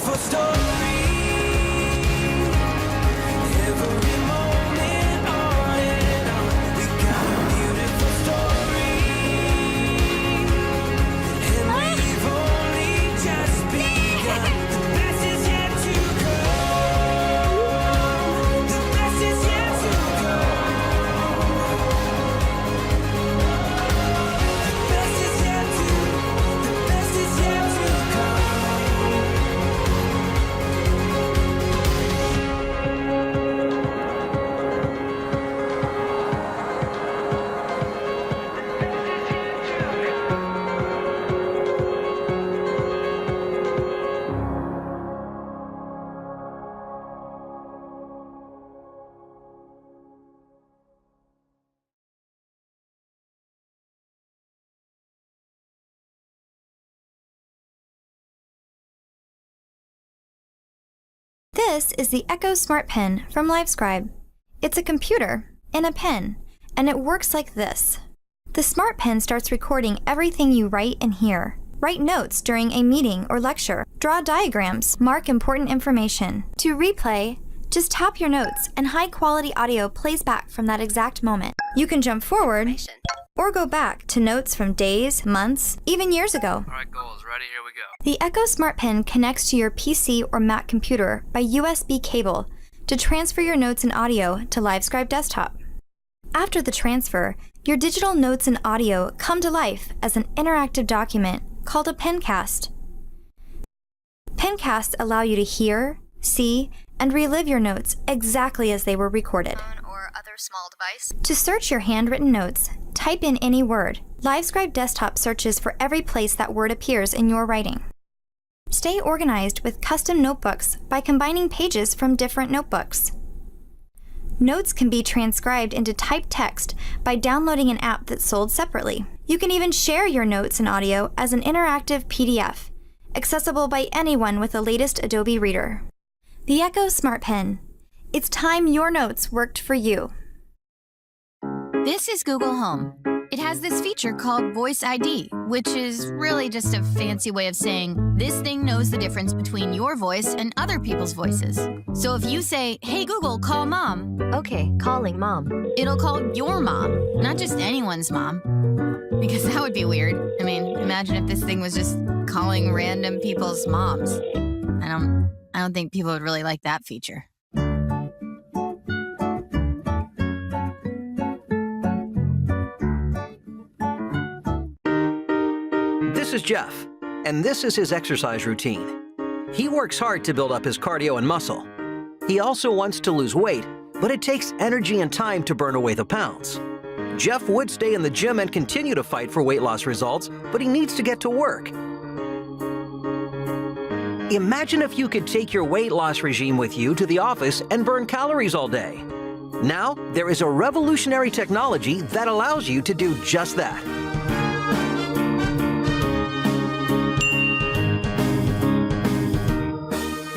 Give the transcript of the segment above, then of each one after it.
beautiful story. Every moment on and on. We got a beautiful story. And we've only just begun. The best is yet to come. The best is yet to come. The best is yet to, the best is yet to come. This is the Echo Smartpen from Livescribe. It's a computer and a pen, and it works like this. The Smartpen starts recording everything you write and hear. Write notes during a meeting or lecture. Draw diagrams. Mark important information. To replay, just tap your notes and high-quality audio plays back from that exact moment. You can jump forward or go back to notes from days, months, even years ago. All right, goals ready, here we go. The Echo Smartpen connects to your PC or Mac computer by USB cable to transfer your notes and audio to Livescribe Desktop. After the transfer, your digital notes and audio come to life as an interactive document called a pencast. Pencasts allow you to hear, see, and relive your notes exactly as they were recorded. Or other small device. To search your handwritten notes, type in any word. Livescribe Desktop searches for every place that word appears in your writing. Stay organized with custom notebooks by combining pages from different notebooks. Notes can be transcribed into typed text by downloading an app that's sold separately. You can even share your notes and audio as an interactive PDF, accessible by anyone with the latest Adobe Reader. The Echo Smartpen. It's time your notes worked for you. This is Google Home. It has this feature called Voice ID, which is really just a fancy way of saying this thing knows the difference between your voice and other people's voices. So if you say, "Hey Google, call mom," Okay, calling mom. it'll call your mom, not just anyone's mom. Because that would be weird. I mean, imagine if this thing was just calling random people's moms. I don't think people would really like that feature. This is Jeff, and this is his exercise routine. He works hard to build up his cardio and muscle. He also wants to lose weight, but it takes energy and time to burn away the pounds. Jeff would stay in the gym and continue to fight for weight loss results, but he needs to get to work. Imagine if you could take your weight loss regime with you to the office and burn calories all day. Now, there is a revolutionary technology that allows you to do just that.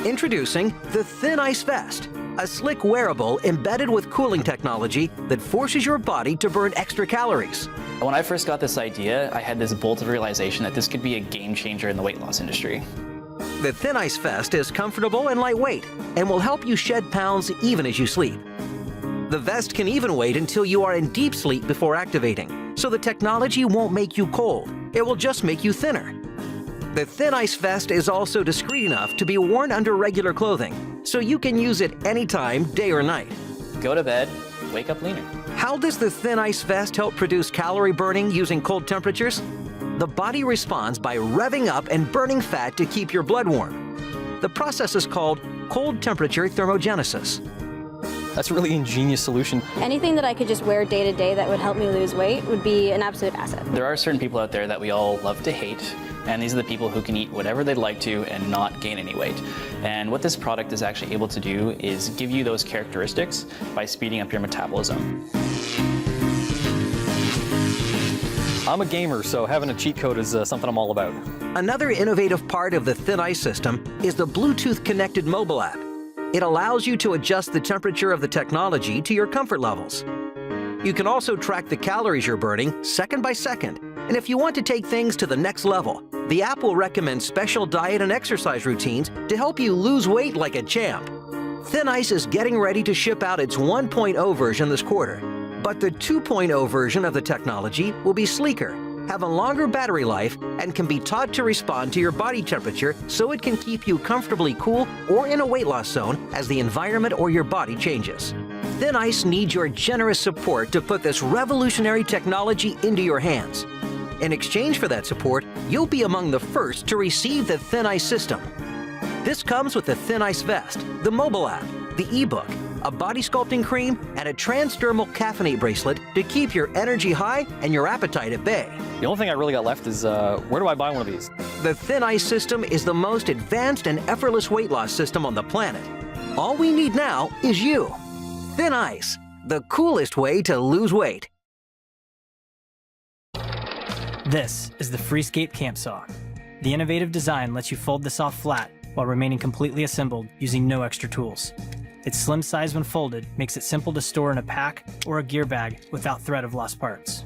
Introducing the Thin Ice Vest, a slick wearable embedded with cooling technology that forces your body to burn extra calories. When I first got this idea, I had this bolt of realization that this could be a game changer in the weight loss industry. The Thin Ice Vest is comfortable and lightweight and will help you shed pounds even as you sleep. The vest can even wait until you are in deep sleep before activating, so the technology won't make you cold. It will just make you thinner. The Thin Ice Vest is also discreet enough to be worn under regular clothing, so you can use it anytime, day or night. Go to bed, wake up leaner. How does the Thin Ice Vest help produce calorie burning using cold temperatures? The body responds by revving up and burning fat to keep your blood warm. The process is called cold temperature thermogenesis. That's a really ingenious solution. Anything that I could just wear day to day that would help me lose weight would be an absolute asset. There are certain people out there that we all love to hate, and these are the people who can eat whatever they'd like to and not gain any weight. And what this product is actually able to do is give you those characteristics by speeding up your metabolism. I'm a gamer, so having a cheat code is something I'm all about. Another innovative part of the Thin Ice system is the Bluetooth-connected mobile app. It allows you to adjust the temperature of the technology to your comfort levels. You can also track the calories you're burning second by second And if you want to take things to the next level, the app will recommend special diet and exercise routines to help you lose weight like a champ. Thin Ice is getting ready to ship out its 1.0 version this quarter. But the 2.0 version of the technology will be sleeker, have a longer battery life, and can be taught to respond to your body temperature so it can keep you comfortably cool or in a weight loss zone as the environment or your body changes. Thin Ice needs your generous support to put this revolutionary technology into your hands. In exchange for that support, you'll be among the first to receive the Thin Ice system. This comes with the Thin Ice Vest, the mobile app, the ebook, a body sculpting cream, and a transdermal caffeinate bracelet to keep your energy high and your appetite at bay. The only thing I really got left is where do I buy one of these? The Thin Ice system is the most advanced and effortless weight loss system on the planet. All we need now is you. Thin Ice, the coolest way to lose weight. This is the Freescape Camp Saw. The innovative design lets you fold the saw flat while remaining completely assembled using no extra tools. Its slim size when folded makes it simple to store in a pack or a gear bag without threat of lost parts.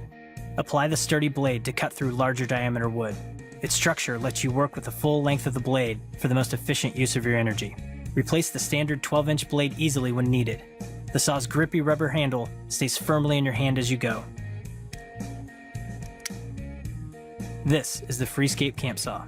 Apply the sturdy blade to cut through larger diameter wood. Its structure lets you work with the full length of the blade for the most efficient use of your energy. Replace the standard 12-inch blade easily when needed. The saw's grippy rubber handle stays firmly in your hand as you go. This is the Freescape Camp Saw.